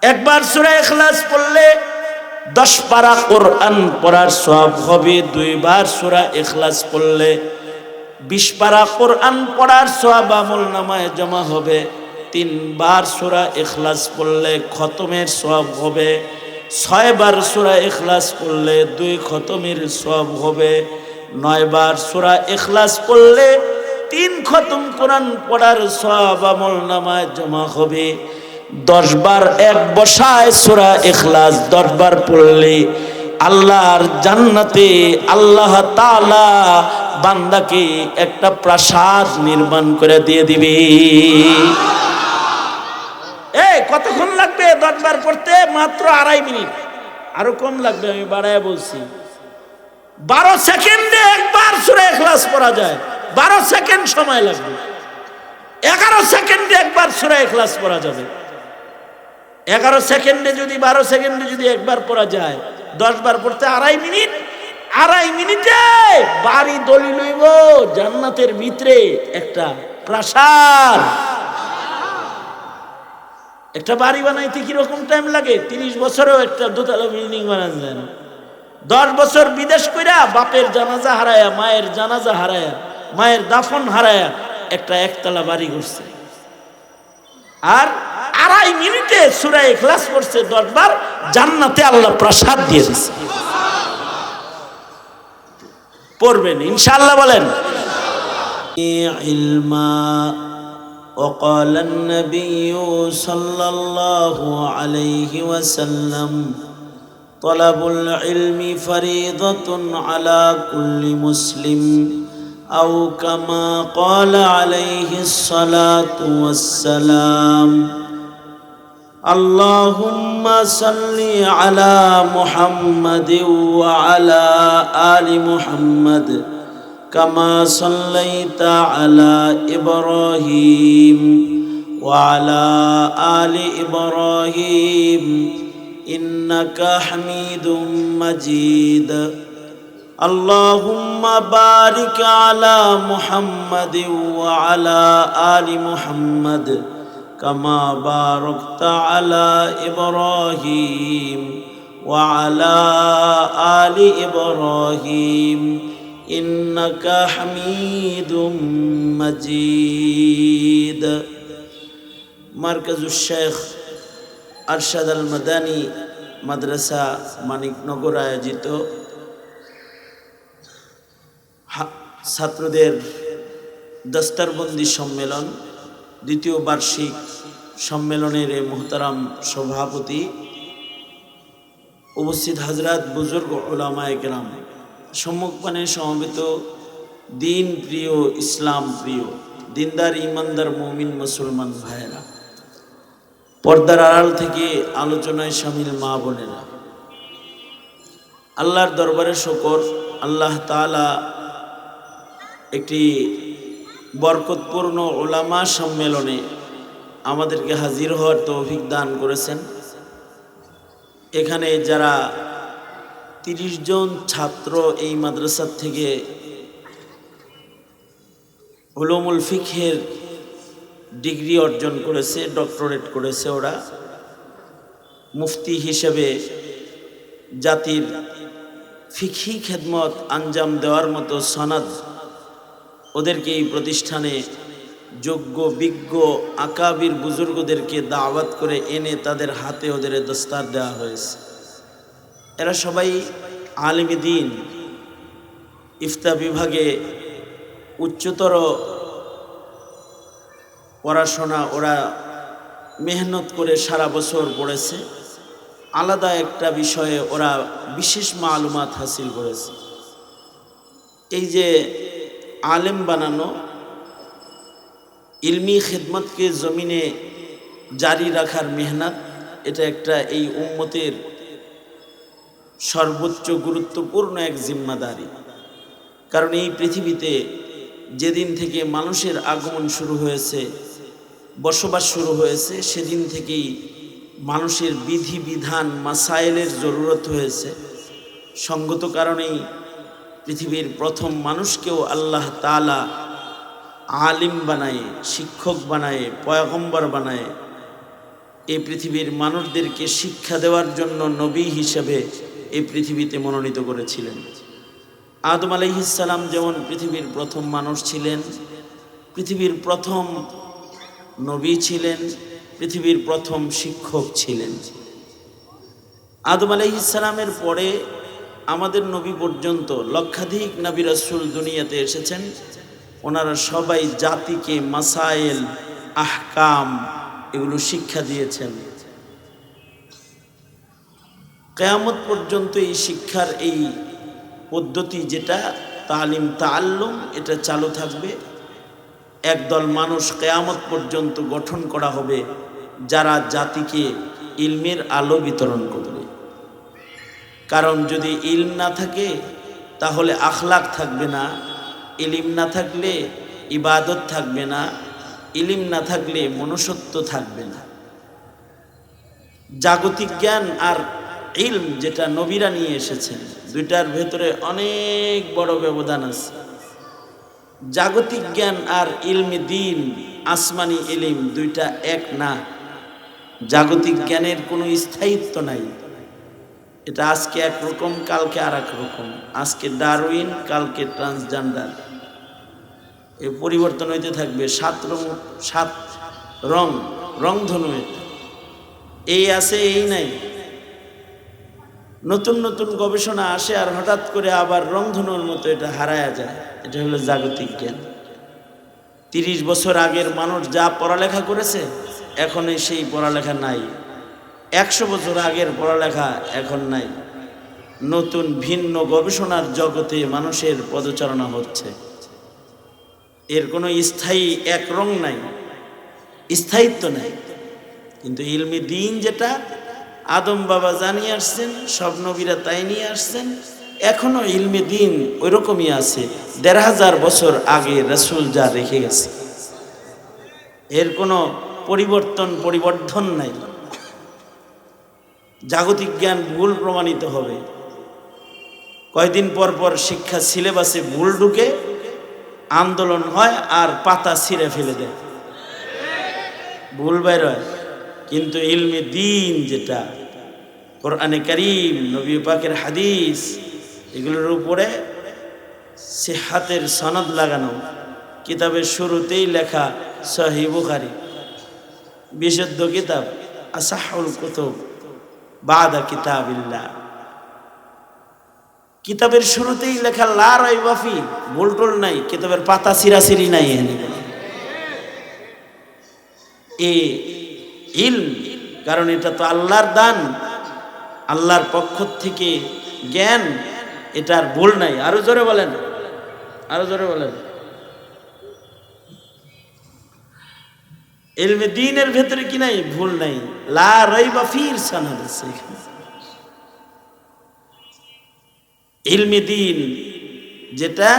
একবার সূরা ইখলাস পড়লে 10 পারা কোরআন পড়ার সওয়াব হবে। 2 বার সূরা ইখলাস পড়লে 20 পারা কোরআন পড়ার সওয়াব আমলনামায় জমা হবে। 3 বার সূরা ইখলাস পড়লে খতমের সওয়াব হবে। 6 বার সূরা ইখলাস পড়লে 2 খতমের সওয়াব হবে। 9 বার সূরা ইখলাস পড়লে 3 খতম কোরআন পড়ার সওয়াব আমলনামায় জমা হবে। 10 বার এক বসায় সূরা ইখলাস 10 বার পড়লে আল্লাহর জান্নাতে আল্লাহ তাআলা বান্দাকে একটা প্রাসাদ নির্মাণ করে দিয়ে দিবে। কতক্ষণ লাগবে 10 বার পড়তে? মাত্র 2.5 মিনিট, আরো কম লাগবে, আমি বাড়ায় বলছি। 12 সেকেন্ডে একবার সূরা ইখলাস পড়া যায়। 12 সেকেন্ড সময় লাগবে। 11 সেকেন্ডে একবার সূরা ইখলাস পড়া যাবে। 11 সেকেন্ডে যদি 12 সেকেন্ডে যদি একবার পড়া যায়, 10 বার পড়তে 2.5 মিনিট। 2.5 মিনিটে বাড়ি দলিল হইব জান্নাতের ভিতরে একটা প্রাসাদ। একটা বাড়ি বানাইতে কিরকম টাইম লাগে? 30 বছরেও একটা দোতলা বিল্ডিং বানানো যায় না। 10 বছর বিদেশ কইরা বাপের জানাজা হারায়া, মায়ের জানাজা হারায়া, মায়ের দাফন হারায়া একটা একতলা বাড়ি করছে। আর 2.5 মিনিটে সূরা ইখলাস পড়ছে 10 বার, জান্নাতে আল্লাহ প্রাসাদ দিয়ে দিয়েছে। পড়বেন ইনশাআল্লাহ, বলেন ইলমা। وقال النبي صلى الله عليه وسلم طلب العلم فريضة على كل مسلم أو كما قال عليه الصلاة والسلام اللهم صل على محمد وعلى آل محمد كما صليت على إبراهيم وعلى آل إبراهيم إنك حميد مجيد اللهم بارك على محمد وعلى آل محمد كما باركت على إبراهيم وعلى آل إبراهيم إنك حميد مجيد। مركز الشيخ আরশাদ আল মাদানী মাদ্রাসা মানিকনগর আয়োজিত ছাত্রদের দস্তারবন্দি সম্মেলন, দ্বিতীয় বার্ষিক সম্মেলনের মোহতারাম সভাপতি, উপস্থিত হাজরাত, বুজুর্গ, উলামায়ে কেরাম, সম্মুখপানে সমবেত দিন প্রিয়, ইসলাম প্রিয়, দিনদার, ইমানদার, মুমিন মুসলমান ভাইয়েরা, পর্দার আড়াল থেকে আলোচনায় শামিল মা বোনেরা, আল্লাহর দরবারে শুকর, আল্লাহ তাআলা একটি বরকতপূর্ণ উলামা সম্মেলনে আমাদেরকে হাজির হওয়ার তৌফিক দান করেছেন। এখানে যারা 30 জন ছাত্র এই মাদ্রাসা থেকে উলুমুল ফিকহের ডিগ্রি অর্জন করেছে, ডক্টরেট করেছে, ওরা মুফতি হিসেবে জাতির ফিকহি খেদমত আঞ্জাম দেওয়ার মতো সনদ ওদেরকে এই প্রতিষ্ঠানে যোগ্য বিজ্ঞ আকাবির বুজুর্গদেরকে দাওয়াত করে এনে তাদের হাতে ওদের দস্তার দেওয়া হয়েছে। এরা সবাই আলেমে দ্বীন, ইফতা বিভাগে উচ্চতর পড়াশোনা ওরা মেহনত করে সারা বছর পড়েছে। আলাদা একটা বিষয়ে ওরা বিশেষ মালুমাত হাসিল করেছে। এই যে আলেম বানানো, ইলমি খিদমতকে জমিনে জারি রাখার মেহনত, এটা একটা এই উম্মতের সর্বোচ্চ গুরুত্বপূর্ণ এক জিম্মাদারি। কারণ এই পৃথিবীতে যেদিন থেকে মানুষের আগমন শুরু হয়েছে, বসবাস শুরু হয়েছে, সেদিন থেকেই মানুষের বিধি বিধান মাসাইলের জরুরত হয়েছে। সঙ্গত কারণেই পৃথিবীর প্রথম মানুষকেও আল্লাহ তাআলা আলিম বানায়, শিক্ষক বানায়, পয়গম্বর বানায়, এই পৃথিবীর মানুষদেরকে শিক্ষা দেওয়ার জন্য নবী হিসেবে এই পৃথিবীতে মনোনীত করেছিলেন। আদম আলাইহিস সালাম যেমন পৃথিবীর প্রথম মানুষ ছিলেন, পৃথিবীর প্রথম নবী ছিলেন, পৃথিবীর প্রথম শিক্ষক ছিলেন। আদম আলাইহিস সালামের পরে আমাদের নবী পর্যন্ত লক্ষাধিক নবী রাসূল দুনিয়াতে এসেছেন। ওনারা সবাই জাতিকে মাসাইল, আহকাম এগুলো শিক্ষা দিয়েছেন। কিয়ামত পর্যন্ত এই শিক্ষার এই পদ্ধতি যেটা তালিম তাআল্লুম, এটা চালু থাকবে। একদল মানুষ কিয়ামত পর্যন্ত গঠন করা হবে যারা জাতিকে ইলমের আলো বিতরণ করবে। কারণ যদি ইলম না থাকে তাহলে আখলাক থাকবে না, ইলম না থাকলে ইবাদত থাকবে না, ইলম না থাকলে মনুষ্যত্ব থাকবে না। জাগতিক জ্ঞান আর ইলম যেটা নবীরা নিয়ে এসেছেন, দুইটার ভেতরে অনেক বড় ব্যবধান আছে। জাগতিক জ্ঞান আর ইলমে দ্বীন, আসমানি ইলম দুইটা এক না। জাগতিক জ্ঞানের কোনো স্থায়িত্ব নাই। এটা আজকে একরকম, কালকে আর এক রকম। আজকে ডারউইন, কালকে ট্রান্সজেন্ডার। এই পরিবর্তন হইতে থাকবে। সাত রং, রংধনু। এই আছে, এই নাই। নতুন নতুন গবেষণা আসে আর হঠাৎ করে আবার রংধনুর মতো এটা হারায়া যায়। এটা হলো জাগতিক জ্ঞান। 30 বছর আগের মানুষ যা পড়ালেখা করেছে এখন সেই পড়ালেখা নাই। 100 বছর আগের পড়ালেখা এখন নাই। নতুন ভিন্ন গবেষণার জগতে মানুষের পদচারণা হচ্ছে। এর কোনো স্থায়ী এক রং নাই, স্থায়িত্ব নাই। কিন্তু ইলমি দ্বীন যেটা আদম বাবা জানিয়ে আসছেন, সব নবীরা তাই নিয়ে আসছেন, এখনো ইলমি দ্বীন ওই রকমই আছে। 1500 বছর আগে রাসূল যা রেখে গেছে, এর কোনো পরিবর্ধন নাই। জাগতিক জ্ঞান ভুল প্রমাণিত হবে। কয়দিন পর পর শিক্ষা সিলেবাসে ভুল ঢুকে, আন্দোলন হয় আর পাতা ছিঁড়ে ফেলে দেয়, ভুল বের হয়। কিন্তু ইলমে দ্বীন যেটা কোরআনে কারীম, নবী পাকের হাদিস, এগুলোর উপরে সিহাতের সনদ লাগানো। কিতাবের শুরুতেই লেখা সহিহ বুখারী, বিশুদ্ধ কিতাব, আসাহুল কুতুব বাদা কিতাবিল্লাহ। কিতাবের শুরুতেই লেখা লা রাইবা ফি, ভুল টুল নাই, কিতাবের পাতা ছিঁড়াছিঁড়ি নাই। এই ইলম, কারণ এটা তো আল্লাহর দান, আল্লাহর পক্ষ থেকে জ্ঞান, এটার ভুল নাই। আরো জোরে বলেন, আরো জোরে বলেন। ইলমে দ্বীনের ভেতরে কি নাই? ভুল নাই। লা রাইবা ফির সনদ আছে। ইলমে দ্বীন যেটা,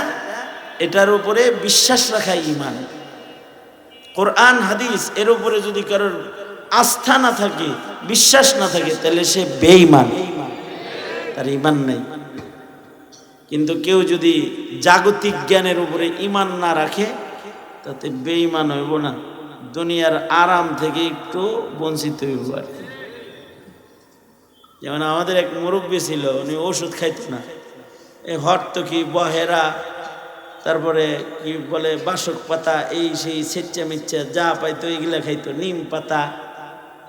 এটার উপরে বিশ্বাস রাখা ঈমান। কোরআন হাদিস এর উপরে যদি কারোর আস্থা না থাকে, বিশ্বাস না থাকে, তাহলে সে বেঈমান, তার ঈমান নাই। কিন্তু কেউ যদি জাগতিক জ্ঞানের উপরে ঈমান না রাখে, তাতে বেঈমান হইব না, দুনিয়ার আরাম থেকে একটু বঞ্চিত হইব আর কি। যেমন আমাদের এক মুরব্বী ছিল, উনি ওষুধ খাইত না। এই হরতকি, বহেরা, তারপরে কি বলে বাসক পাতা, এই সেই সেচ্চা মিচ্চা যা পাইতো এগুলা খাইতো, নিম পাতা,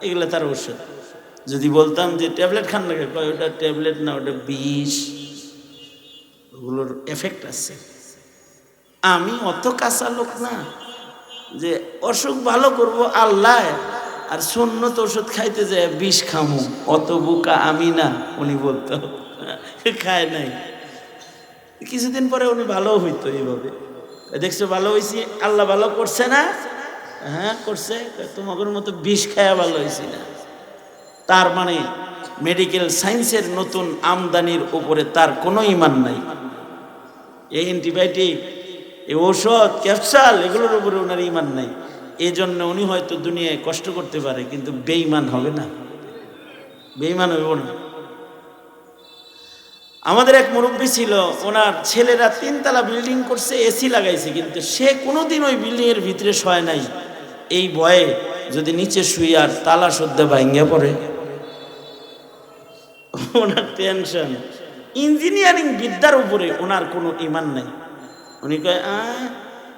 এগুলা তার ওষুধ। যদি বলতাম যে ট্যাবলেট খান না, কয় ওটা ট্যাবলেট না, ওটা বিষ, ওগুলোর এফেক্ট আছে। আমি অত কাঁচা লোক না যে অসুখ ভালো করব আল্লাহ, আর সুন্নত ওষুধ খাইতে যায় বিষ খামু, অত বোকা আমি না। উনি বলতো, খায় নাই। কিছুদিন পরে উনি ভালো হইতো এইভাবে। দেখছো ভালো হয়েছি, আল্লাহ ভালো করছে না? হ্যাঁ করছে। তোমাদের মতো বিষ খায়া ভালো হয়েছি না। তার মানে মেডিকেল সায়েন্সের নতুন আমদানির উপরে তার কোনো ঈমান নাই। এই অ্যান্টিবায়োটিক, এই ঔষধ, ক্যাপসাল, এগুলোর উপরে ওনার ঈমান নাই। এই জন্য উনি হয়তো দুনিয়ায় কষ্ট করতে পারে, কিন্তু বেঈমান হবে না, বেঈমান হইব না। আমাদের এক মুরব্বী ছিল, ওনার ছেলেরা 3 তলা বিল্ডিং করছে, এসি লাগাইছে, কিন্তু সে কোনোদিন ওই বিল্ডিং এর ভিতরে শয় নাই। এই ভয়ে যদি নিচে শুই আর তালা শুদ্ধ ভাঙ্গে পড়ে, ওনার টেনশন। ইঞ্জিনিয়ারিং বিদ্যার উপরে ওনার কোনো ইমান নাই। উনি কয়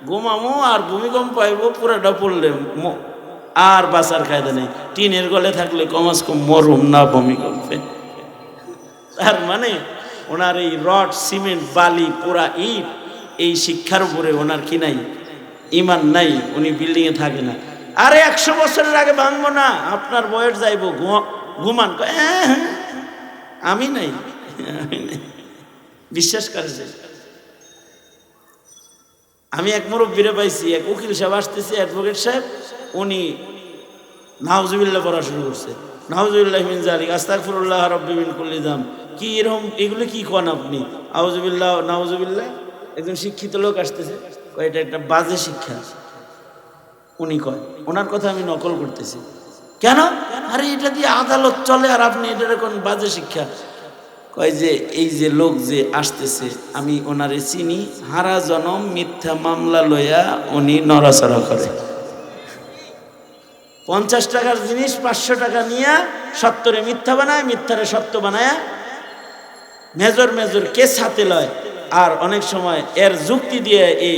ঘুমামো আর ভূমিকম্প পাইব, পুরাটা পড়লে আর বাঁচার কায়দা নেই। টিনের গলে থাকলে কমাস কম মরুম না ভূমিকম্পে। তার মানে ওনার এই রড, সিমেন্ট, বালি, পোড়া ইট, এই শিক্ষার উপরে ওনার কি নাই? ইমান নাই। উনি বিল্ডিংয়ে থাকে না। আরে 100 বছরের আগে ভাঙবো না, আপনার বয়স যাইব, ঘুমান। আমি নাই, বিশ্বাস করেছে। আমি এক মুরব্বীরে পাইছি, এক উকিল সাহেব আসতেছে, অ্যাডভোকেট সাহেব, উনি নাউজুবিল্লাহ পড়া শুরু করছে। নাউজুবিল্লাহ মিন যালিক, আস্তাগফিরুল্লাহ রাব্বি মিন কুল্লি যাম। কি এরকম এগুলো কি কোন আপনি? আউযুবিল্লাহ নাউজুবিল্লাহ। একজন শিক্ষিত লোক আসতেছে, কয় এটা একটা বাজে শিক্ষা। উনি কয়, ওনার কথা আমি নকল করতেছি। কেন? আরে এটা দিয়ে আদালত চলে আর আপনি এটার কোন বাজে শিক্ষা? কয় যে এই যে লোক যে আসতেছে, আমি ওনারে চিনি, হারা জনম মিথ্যা মামলা লইয়া উনি নড়াচড়া করে। 50 টাকার জিনিস 500 টাকা নিয়ে সত্তরে মিথ্যা বানায়, মিথ্যারে সত্য বানায়, মেজর মেজর কেস হাতে লয়। আর অনেক সময় এর যুক্তি দিয়ে এই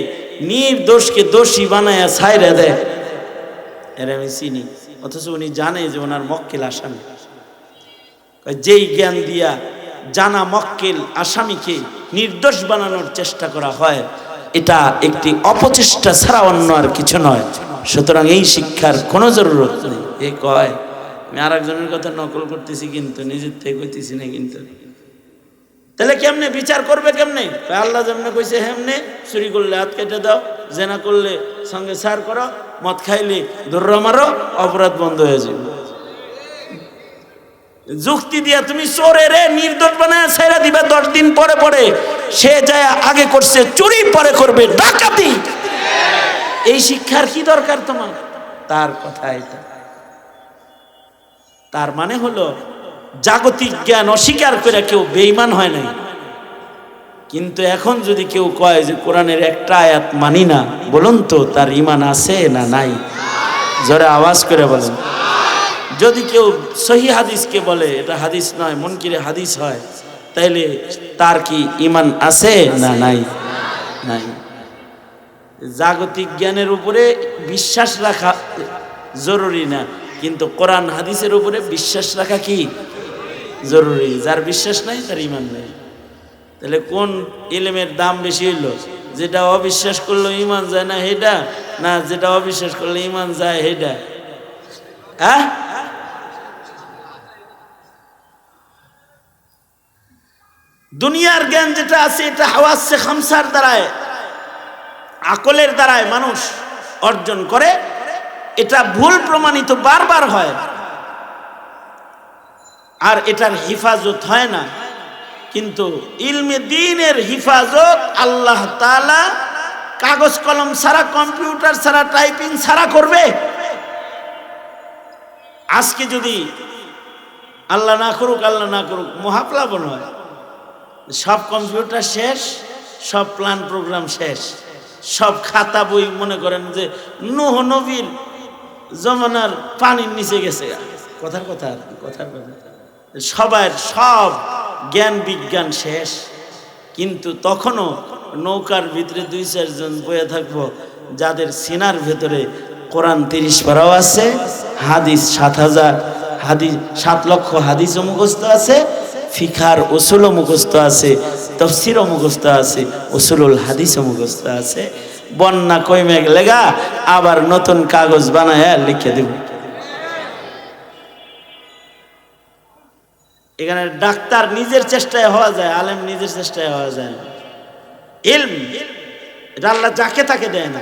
নির্দোষকে দোষী বানায় ছাইরা দেয়। এর আমি চিনি, অথচ উনি জানে যে ওনার মক্কেল আসামি। যেই জ্ঞান দিয়া জানা মক্কেল আসামিকে নির্দোষ বানানোর চেষ্টা করা হয়, এটা একটি অপচেষ্টা ছাড়া অন্য আর কিছু নয়। সুতরাং এই শিক্ষার কোনো জরুরত নেই। এ কয় আমি আর একজনের কথা নকল করতেছি, কিন্তু নিজের থেকে কইতেছি না। কিন্তু তাহলে কেমনে বিচার করবে? কেমনে? আল্লাহ যেমনে কইছে হেমনে। চুরি করলে হাত কেটে দাও, জেনা করলে সঙ্গে সার করো, মদ খাইলে দৌড়া মারো, অপরাধ বন্ধ হয়ে যাবে। যুক্তি দিয়া তুমি চোরেরে নির্দোষ বানায় ছেড়ে দিবে, 10 দিন পরে পরে সে যায় আগে করছে চুরি, পরে করবে ডাকাতি। এই শিক্ষার কি দরকার তোমার? তার কথা এটা। তার মানে হলো জাগতিক জ্ঞান অস্বীকার করে কেউ বেঈমান হয় নাই। কিন্তু এখন যদি কেউ কয় যে কোরআনের একটা আয়াত মানি না, বলুন তো তার ঈমান আছে না নাই? জোরে আওয়াজ করে বলেন। যদি কেউ সহি হাদিসকে বলে এটা হাদিস নয়, মুনকিরে হাদিস হয়, তাইলে তার কি ঈমান আছে না নাই? নাই। জাগতিক জ্ঞানের উপরে বিশ্বাস রাখা জরুরি না, কিন্তু কোরআন হাদিসের উপরে বিশ্বাস রাখা কি জরুরি। যার বিশ্বাস নাই তার ঈমান নাই। তাহলে কোন ইলমের দাম বেশি হইল? যেটা অবিশ্বাস করলে ঈমান যায় না হেডা, না যেটা অবিশ্বাস করলে ঈমান যায় হেডা? হ্যাঁ, দুনিয়ার জ্ঞান যেটা আছে এটা হাওয়াসে খামসার দ্বারায়, আকলের দ্বারায় মানুষ অর্জন করে। এটা ভুল প্রমাণিত বারবার হয়, আর এটার হিফাজত হয় না। কিন্তু ইলমে দ্বীনের হিফাজত আল্লাহ তাআলা কাগজ কলম ছাড়া, কম্পিউটার ছাড়া, টাইপিং ছাড়া করবে। আজকে যদি আল্লাহ না করুক মহাপ্লাবন হয়, সব কম্পিউটার শেষ, সব প্ল্যান প্রোগ্রাম শেষ, সব খাতা বই মনে করেন যে নূহ নবীর জমানার পানির নিচে গেছে। কথার কথা সবার সব জ্ঞান বিজ্ঞান শেষ। কিন্তু তখনও নৌকার ভিতরে 2-4 জন বয়ে থাকবো, যাদের সিনার ভেতরে কোরআন 30 পারাও আছে, হাদিস 7,000 হাদিস, 7 লক্ষ হাদিসও মুখস্থ আছে, ফিকার উসুলও মুখস্থ আছে, তাফসীরও মুখস্থ আছে, উসুলুল হাদিসও মুখস্থ আছে। বন্যা কইমে লেগা আবার নতুন কাগজ বানায় লিখে দেব। এখানে ডাক্তার নিজের চেষ্টায় হওয়া যায়, আলেম নিজের চেষ্টায় হওয়া যায় না। ইলম এটা আল্লাহ যাকে তাকে দেয় না।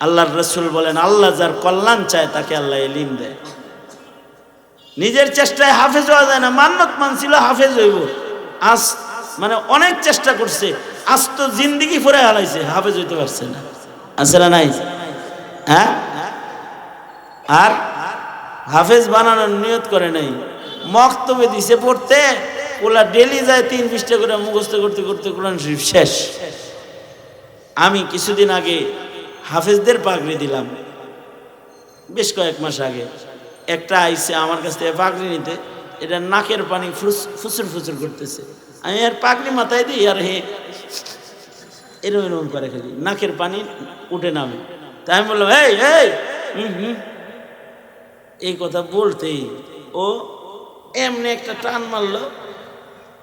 আল্লাহর রাসূল বলেন, আল্লাহ যার কল্যাণ চায় তাকে আল্লাহ ইলম দেয়। নিজের চেষ্টায় হাফেজ হওয়া যায় না। মান্নত মানছিল হাফেজ হইব, আজ মানে অনেক চেষ্টা করছে, আজ তো জিন্দিগি ফুরে হারাইছে, হাফেজ হইতে পারছে না। আছে না নাই? হ্যাঁ, আর হাফেজ বানানোর নিয়ত করে নাই, মক্তবে দিছে পড়তে, ওলা ডেলি যায় 3 পৃষ্ঠা করে মুখস্থ করতে করতে কোরআন শরীফ শেষ। আমি কিছুদিন আগে হাফেজদের পাগড়ি দিলাম, বেশ কয়েক মাস আগে একটা আইসে আমার কাছ থেকে পাগড়ি নিতে, এটা নাকের পানি ফুসুর ফুসুর করতেছে। আমি আর পাগড়ি মাথায় দিই আর হে এরম এরম করে খালি নাকের পানি উঠে নামে। তাই আমি বললাম এই এই এই কথা বলতেই ও এমনি একটা টান মারলো,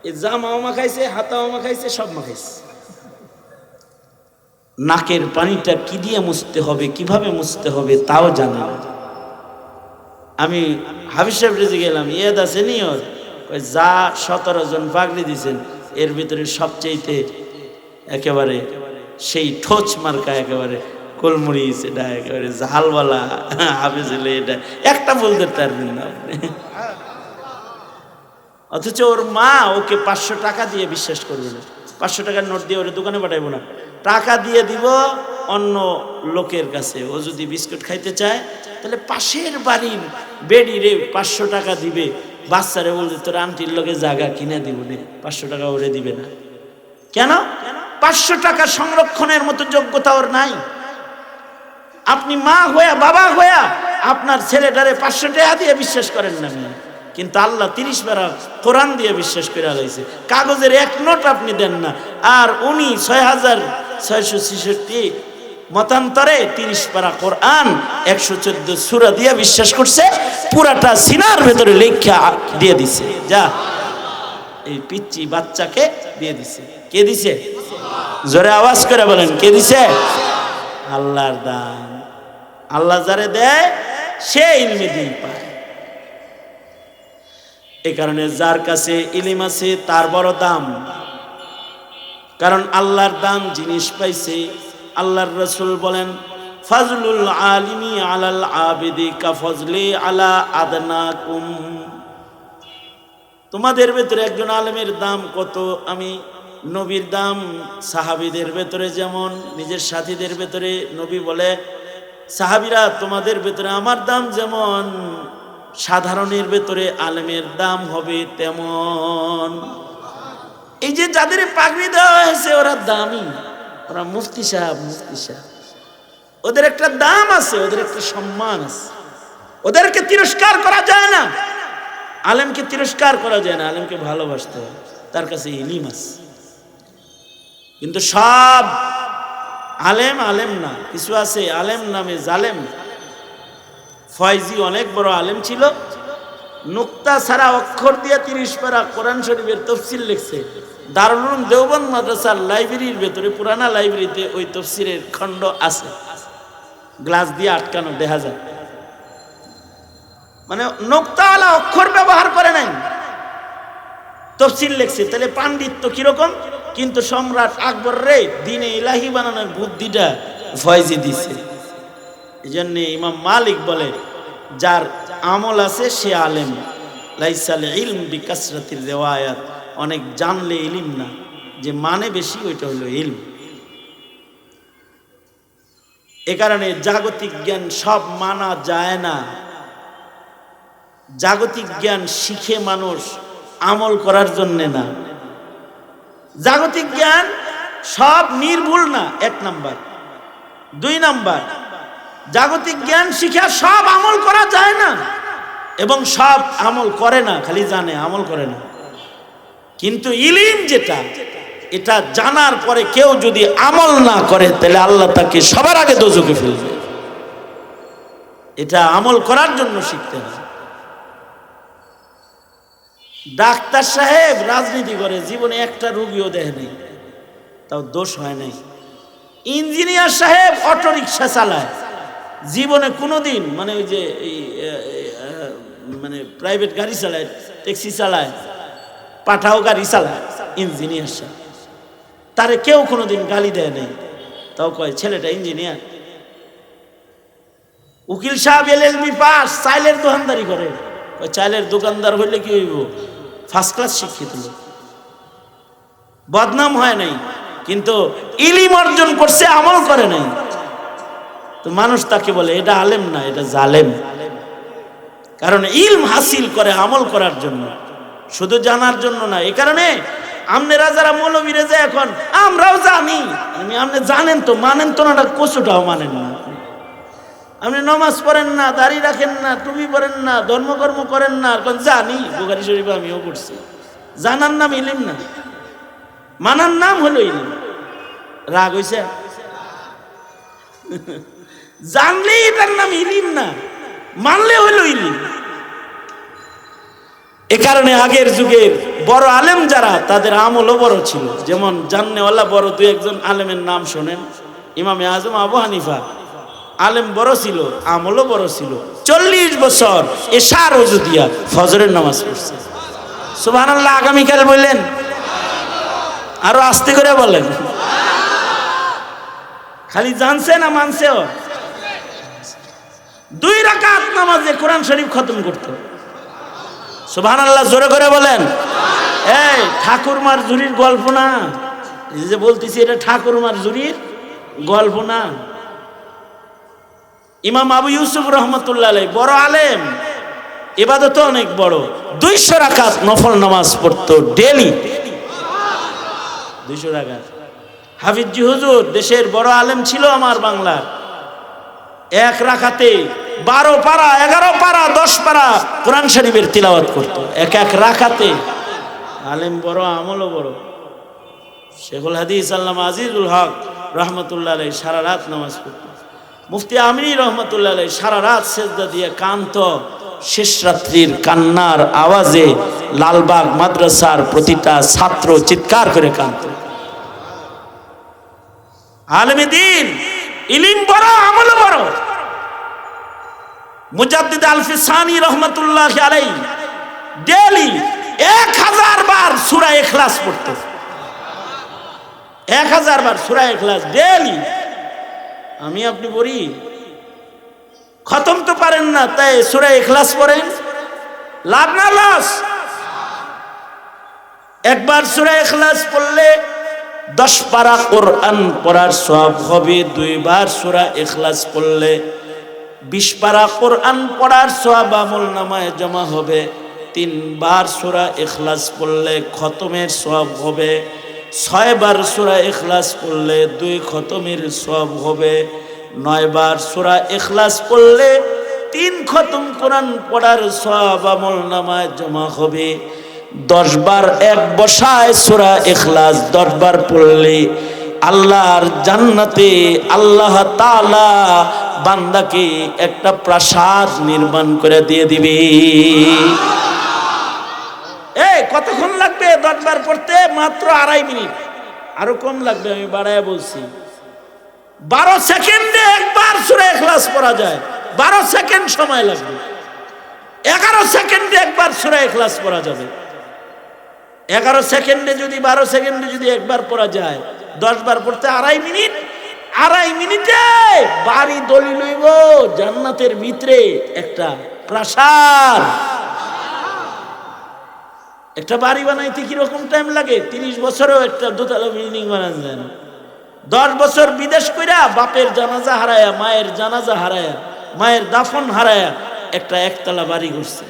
এই জামাও মাখাইছে, হাতাও মাখাইছে, সব মাখাইছে। নাকের পানিটা কি দিয়ে মুছতে হবে, কিভাবে মুছতে হবে তাও জানে না। আমি হাফিজ সাহেব রেজে গেলাম, ইয়েদ আছে নি ওর? যা 17 জন পাগড়ি দিয়েছেন এর ভিতরে সবচেয়ে একেবারে সেই ঠোঁচ মার্কা একেবারে গোলমরিচ, এটা একেবারে ঝালওয়ালা হাফিজ হলে এটা একটা বলতে পারবেন না আপনি। অথচ ওর মা ওকে 500 টাকা দিয়ে বিশ্বাস করবে না, 500 টাকার নোট দিয়ে ওরে দোকানে পাঠাইবো না, টাকা দিয়ে দিব অন্য লোকের কাছে। ও যদি বিস্কুট খাইতে চায় তাহলে পাশের বাড়ির বেডি রে 500 টাকা দিবে, বাচ্চারে বলবে তোর আন্টির লোকে জায়গা কিনে দিব নে, 500 টাকা ওরে দিবে না। কেন? 500 টাকা সংরক্ষণের মতো যোগ্যতা ওর নাই। আপনি মা হইয়া বাবা হইয়া আপনার ছেলেটারে 500 টাকা দিয়ে বিশ্বাস করেন না, কিন্তু আল্লাহ 30 পারা কোরআন দিয়ে বিশ্বাস করে আলাইছে। কাগজের এক নোট আপনি দেন না, আর উনি 6666 মতান্তরে 30 পারা কোরআন 114 সূরা দিয়ে বিশ্বাস করছে, পুরাটা সিনার ভেতরে লেখা দিয়ে দিছে। যা এই পিচ্চি বাচ্চাকে দিয়ে দিছে। কে দিছে? জোরে আওয়াজ করে বলেন, কে দিছে? আল্লাহর দান। আল্লাহ যারে দেয় সে ইলমে দিন পায়। এই কারণে যার কাছে ইলম আছে তার বড় দাম, কারণ আল্লাহর দান জিনিস পাইছে। আল্লাহর রাসূল বলেন ফাজলুল আলিমি আলাল আবিদি কা ফজলি আলা আদনাকুম। তোমাদের ভেতরে একজন আলেমের দাম কত, আমি নবীর দাম সাহাবীদের ভেতরে যেমন, নিজের সাথীদের ভেতরে নবী বলে সাহাবীরা তোমাদের ভেতরে আমার দাম যেমন, সাধারণের ভেতরে আলেমের দাম হবে তেমন। এই যে যাদের পাগড়ি দেওয়া হয়েছে ওরা দামি, ওরা মুফতি সাহেব, মুফতি সাহেব, ওদের একটা দাম আছে, ওদের একটা সম্মান আছে, ওদেরকে তিরস্কার করা যায় না। আলেমকে তিরস্কার করা যায় না, আলেমকে ভালোবাসতে হয়, তার কাছে ইলম আছে। কিন্তু সব আলেম আলেম না, কিছু আছে আলেম নামে জালেম। ফয়জি অনেক বড় আলেম ছিল, নুক্তা ছাড়া অক্ষর দিয়ে 30 পারা কোরআন শরীফের তাফসীর লিখছে। দারুল উলুম দেওবন্দ মাদ্রাসার লাইব্রেরির ভেতরে, পুরানা লাইব্রেরিতে ওই তাফসীরের খণ্ড আছে, গ্লাস দিয়ে আটকানো, দেখা যায়। মানে নুক্তাওয়ালা অক্ষর ব্যবহার করে নাই, তাফসীর লিখছে। তাহলে পাণ্ডিত্য কিরকম? কিন্তু সম্রাট আকবর রে দ্বীনে ইলাহি বানানোর বুদ্ধিটা ফয়জি দিছে। এই জন্য ইমাম মালিক বলে যার আমল আছে সে আলেম। লাইসাল ইলম বিকাসরাতির রিওয়ায়াত, অনেক জানলে ইলম না, যে মানে বেশি ওইটা হলো ইলম। এ কারণে জাগতিক জ্ঞান সব মানা যায় না। জাগতিক জ্ঞান শিখে মানুষ আমল করার জন্যে না। জাগতিক জ্ঞান সব নির্ভুল না, 1 নাম্বার। 2 নাম্বার, জাগতিক জ্ঞান শিখে সব আমল করা যায় না, এবং সব আমল করে না, খালি জানে, আমল করে না। কিন্তু ইলম যেটা, এটা জানার পরে কেউ যদি আমল না করে তাহলে আল্লাহ তাকে সবার আগে দোজখে ফেলবে। এটা আমল করার জন্য শিখতে হয়। ডাক্তার সাহেব রাজনীতি করে, জীবনে একটা রোগীও দেখে নেই, তাও দোষ হয় নাই। ইঞ্জিনিয়ার সাহেব অটো রিক্সা চালায়, জীবনে কোনোদিন মানে ওই যে মানে প্রাইভেট গাড়ি চালায়, ট্যাক্সি চালায়, পাঠাও গাড়ি চালায়, ইঞ্জিনিয়ার সাহেব, তারে কেউ কোনোদিন গালি দেয় নেই, তাও কয় ছেলেটা ইঞ্জিনিয়ার। উকিল সাহেব এলএলবি পাস, চাইলের দোকানদারি করে, চাইলের দোকানদার হইলে কি হইব? ফার্স্ট ক্লাস শিক্ষিত লোক, বদনাম হয় নাই, কিন্তু ইলম অর্জন করছে, আমল করে নাই। তো মানুষ তাকে বলে এটা আলেম না, এটা জালেম। কারণ ইলম হাসিল করে আমল করার জন্য, শুধু জানার জন্য না। এই কারণে আপনারা যারা মৌলবীরে যায় এখন, আমরাও জানি, আপনি জানেন তো, মানেন তো না, কচুটাও মানেন না। আপনি নামাজ পড়েন না, দাড়ি রাখেন না, টুপি পরেন না, ধর্মকর্ম করেন না, এখন জানি বুখারী শরীফে আমিও পড়ছি। জানার নাম ইলিম না, মানার নাম হলো ইলিম। রাগ হইছে? জানলেই এটার নাম ইলিম না, মানলে হলো ইলিম। এ কারণে আগের যুগের বড় আলেম যারা, তাদের আমলও বড় ছিল। যেমন জাননেওয়ালা বড় দুই একজন আলেমের নাম শোনেন। ইমামে আজম আবু হানিফা আলেম বড় ছিল, আমলও বড় ছিল। 40 বছর এশার ওযু দিয়া ফজরের নামাজ পড়ছে। সুবহানাল্লাহ। আগামীকাল বললেন, আরো আস্তে করে বলেন। খালি জানছে না মানছেও? 2 রাকাত নামাজে কোরআন শরীফ খতম করতো। সুবহানাল্লাহ, জোরে করে বলেন। এই ঠাকুরমার জুরির গল্প না, এই যে বলতেছি এটা ঠাকুরমার জুরির গল্প না। ইমাম আবু ইউসুফ রহমতুল্লাহ আলাইহি বড় আলেম, ইবাদত অনেক বড়। 200 রাকাত নফল নামাজ পড়তো ডেইলি, 200 রাকাত। হাফিজি হুজুর দেশের বড় আলেম ছিল আমার বাংলার। এক রাকাতে 12 পারা, 11 পারা, 10 পারা কোরআন শরীফের তিলাওয়াত করতো এক এক রাকাতে। আলেম বড়, আমলও বড়। শেখুল হাদিস আল্লামা আজিজুল হক রহমতুল্লাহ আলাইহি সারা রাত নামাজ পড়তো। মুফতি আমিনী রহমতুল্লাহ আলাইহি সারা রাত সেজদা দিয়ে কাঁদতো। শেষ রাত্রির কান্নার আওয়াজে লালবাগ মাদ্রাসার প্রতিটা ছাত্র চিৎকার করে কাঁদতো। আলেমে দ্বীন, ইলিম বড়, আমল বড়। মুজাদ্দিদ আলফি সানি রহমতুল্লাহ আলাইহি ডেইলি 1000 বার সূরা ইখলাস পড়তো। 1000 বার সূরা ইখলাস ডেইলি। আমি আপনি পড়ি, খতম তো পারেন না, তাই সূরা ইখলাস পড়েন, লাভ না লস? একবার সূরা ইখলাস পড়লে 10 পারা কোরআন পড়ার সওয়াব হবে। 2 বার সূরা ইখলাস পড়লে 20 পারা কোরআন পড়ার সওয়াব আমলনামায় জমা হবে। 3 বার সূরা ইখলাস পড়লে খতমের সওয়াব হবে। 6 বার সূরা ইখলাস পড়লে 2 খতমের সওয়াব হবে। 9 বার সূরা ইখলাস পড়লে 3 খতম কোরআন পড়ার সওয়াব আমলনামায় জমা হবে। 10 বার এক বসায় সূরা ইখলাস 10 বার পড়লে আল্লাহর জান্নাতে আল্লাহ তাআলা বান্দাকে একটা প্রাসাদ নির্মাণ করে দিয়ে দিবে। কতক্ষণ লাগবে 10 বার পড়তে? মাত্র 2.5 মিনিট, আরো কম লাগবে, আমি বাড়ায় বলছি। 12 সেকেন্ডে একবার সূরা ইখলাস পড়া যায়। 12 সেকেন্ড সময় লাগবে। 11 সেকেন্ডে একবার সূরা ইখলাস পড়া যাবে। 11 সেকেন্ডে যদি 12 সেকেন্ডে যদি একবার পড়া যায়, 10 বার পড়তে 2.5 মিনিট। 2.5 মিনিটে বাড়ি দলিল হইব জান্নাতের ভিতরে একটা প্রাসাদ। একটা বাড়ি বানাইতে কিরকম টাইম লাগে? 30 বছরেও একটা দোতলা বিল্ডিং বানানো যায় না। 10 বছর বিদেশ কইরা বাপের জানাজা হারায়া, মায়ের জানাজা হারায়া, মায়ের দাফন হারায়া একটা একতলা বাড়ি করছে।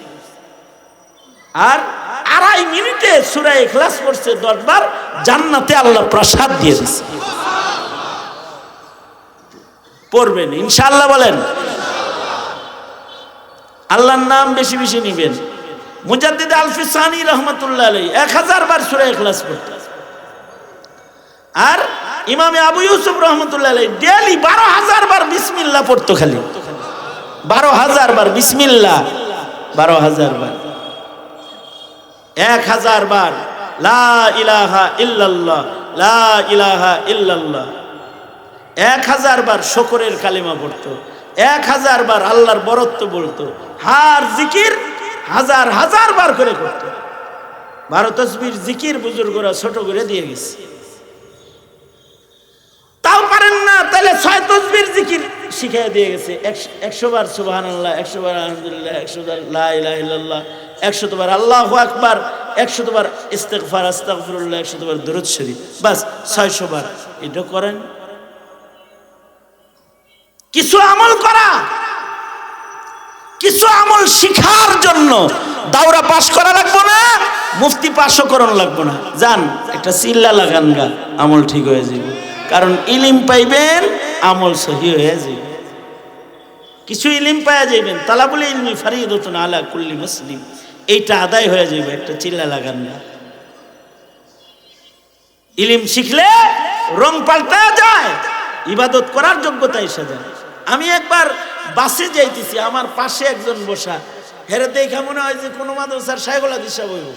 আর 2.5 মিনিটে সূরা ইখলাস পড়ছে 10 বার, জান্নাতে আল্লাহ প্রাসাদ দিয়ে দিয়েছে। পড়বেন ইনশাআল্লাহ, বলেন আল্লাহর নাম বেশি বেশি নিবেন। মুজাদ্দিদ আলফি সানি রহমতুল্লাহ আলাইহি 1000 বার সূরা ইখলাস পড়তেন। আর ইমামে আবু ইউসুফ রহমতুল্লাহ আলাইহি ডেইলি 12000 বার বিসমিল্লাহ পড়তো। খালি 12000 বার বিসমিল্লাহ, 12000 বার। 1000 বার লা ইলাহা ইল্লাল্লাহ, লা ইলাহা ইল্লাল্লাহ। 1000 বার শুকরের কালিমা পড়তো। 1000 বার আল্লাহর বরত্ব বলতো। হার জিকির 1000 বার করে করতো। 12 তাসবির জিকির বুজুর্গরা ছোট করে দিয়ে গেছে। তাও পারেন না, তাহলে 6 তাসবির জিকির শিখিয়ে দিয়ে গেছে। 100 বার সুবহানাল্লাহ, 100 বার আলহামদুলিল্লাহ, 100 বার লা ইলাহা ইল্লাল্লাহ, 100 বার আল্লাহু আকবার, 100 বার ইস্তিগফার আস্তাগফিরুল্লাহ, 100 বার দরুদ শরীফ, বাস 600 বার। এটা করেন। কিছু আমল করা, কিছু আমল শিখার জন্য দাওরা পাস করা লাগবে না, মুফতি পাশও করণ লাগবে না। যান একটা চিল্লা লাগান গা, আমল ঠিক হয়ে যাবে। কারণ ইলিম পাইবেন, আমল সহি হয়ে যাবে। কিছু ইলম পাওয়া যাইবেন, তালাবুল ইলমি ফারিদাতুন আলা কুল্লি মুসলিম, এইটা আদায় হয়ে যাবে, একটা চিল্লা লাগান না। ইলম শিখলে রং পাল্টা যায়, ইবাদত করার যোগ্যতা এসে যায়। আমি একবার বাসে যাইতেছি, আমার পাশে একজন বসা, হেরে দেখা মনে হয় যে কোনো মাদ্রাসার শায়খুল হাদিস সাহেব হইব।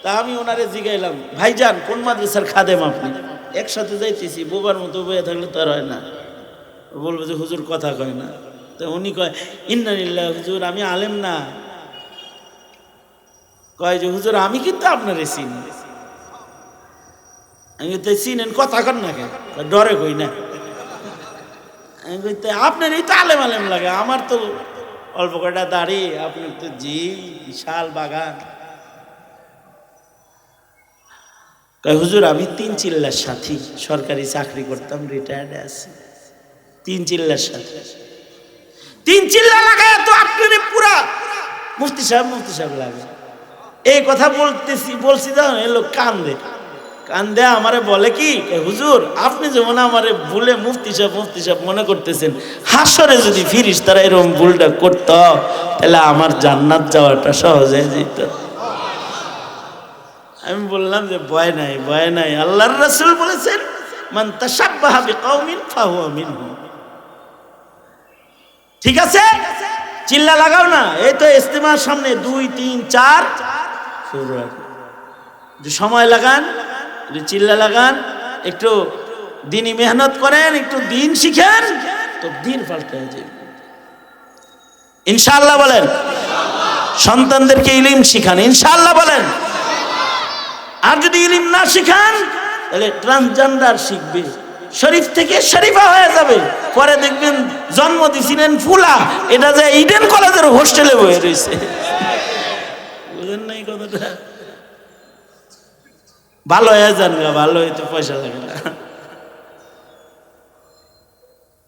তা আমি ওনারে জিগাইলাম, ভাইজান কোন মাদ্রাসার খাদেম আপনি? একসাথে যাইতেছি, বোবার মতো বয়ে থাকলে তো আর হয় না, বলবো যে হুজুর কথা কয় না। তো উনি কয় ইন্না লিল্লাহি হুজুর আমি আলেম না। কয় যে হুজুর আমি কিন্তু আপনারে চিনি। আমি তো চিনেন, কথা কন না কেন? ডরে কই না। আমি বলতে আপনার এই তো আলেম আলেম লাগে, আমার তো অল্প কয়টা দাড়ি, আপনার তো জি বিশাল বাগান। হুজুর আমি 3 চিল্লার সাথী, সরকারি চাকরি করতাম, রিটায়ার্ডে আছি। 3 চিল্লার সাথী, 3 চিল্লা লাগায় তো আপনার পুরা মুফতি সাহেব লাগে। এই কথা বলছি যখন এই লোক কান্দে আমারে বলে কি, হুজুর আপনি যেমন আমারে ভুলে মুফতি সাহেব মনে করতেছেন, হাসরে যদি ফেরেশতারা এরকম ভুলটা করতো তাহলে আমার জান্নাত যাওয়াটা সহজ হয়ে যেত। আমি বললাম যে ভয় নাই, আল্লাহর রাসূল বলেছেন মান তাশাব্বাহা বিকাউমিন ফাহুয়া মিনহুম। ঠিক আছে, চিল্লা লাগাও না। এই তো ইজতিমার সামনে 2, 3, 4 শুরু হয়, সময় লাগান, চিল্লা লাগান, একটু দিনই মেহনত করেন, একটু দিন শিখেন, তো দিন পাল্টে যাবে ইনশাআল্লাহ। বলেন সন্তানদেরকে ইলম শিখান ইনশাআল্লাহ বলেন। আর যদি ইলম না শিখান তাহলে ট্রান্সজেন্ডার শিখবে, শরীফ থেকে শরীফা হয়ে যাবে, পরে দেখবেন জন্ম দিছিলেন ফুলা, এটা যে ইডেন কলেজের হোস্টেলে বয়ে রয়েছে। বুঝেন নাই কথাটা? ভালো হয়ে যান গা, ভালো হইতে পয়সা লাগে না।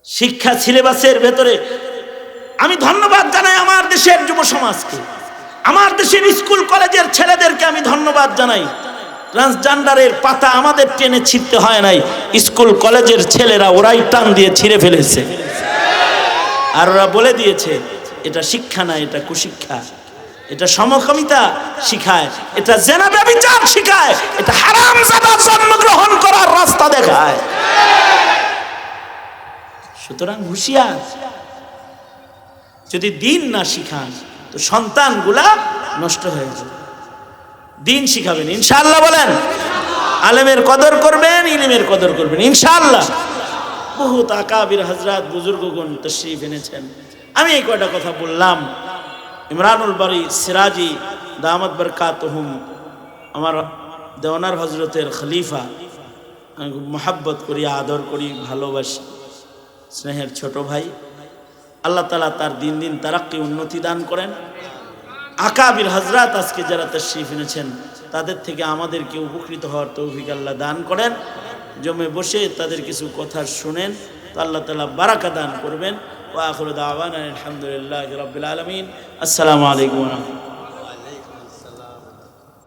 শিক্ষা সিলেবাসের ভেতরে আমি ধন্যবাদ জানাই আমার দেশের যুব সমাজকে, আমার দেশের স্কুল কলেজের ছেলেদেরকে আমি ধন্যবাদ জানাই। ট্রান্সজেন্ডারের পাতা আমাদের টেনে ছিঁড়তে হয় নাই, স্কুল কলেজের ছেলেরা ওরাই টান দিয়ে ছিঁড়ে ফেলেছে। আর ওরা বলে দিয়েছে এটা শিক্ষা না, এটা কুশিক্ষা, এটা সমকামিতা শিখায়, এটা জেনা ব্যভিচার শিখায়, এটা হারামজাদা জন্মগ্রহণ করার রাস্তা দেখায়। সুতরাং হুঁশিয়ার, যদি দিন না শিখান তো সন্তানগুলা নষ্ট হয়ে যাবে। দিন শিখাবেন ইনশাআল্লাহ বলেন। আলেমের কদর করবেন, ইলমের কদর করবেন ইনশাআল্লাহ। বহুত আকাবির হযরত বুজুর্গগণ তশরীফ এনেছেন। আমি এই কয়টা কথা বললাম। ইমরানুল বারি সিরাজি দামাত বরকাতুহুম, আমার দেওয়ানার হজরতের খলিফা, আমি খুব মহাব্বত করি, আদর করি, ভালোবাসি, স্নেহের ছোট ভাই। আল্লাহ তাআলা তার দিন দিন তারাক্কি উন্নতি দান করেন। আকাবির হযরত আজকে যারা তশরীফ এনেছেন তাদের থেকে আমাদেরকে উপকৃত হওয়ার তৌফিক আল্লাহ দান করেন। জমে বসে তাদের কিছু কথা শুনেন তো আল্লাহ তাআলা বারাকা দান করবেন। ওয়া আখিরু দাওয়ানা আলহামদুলিল্লাহি রাব্বিল আলামিন। আসসালামু আলাইকুম।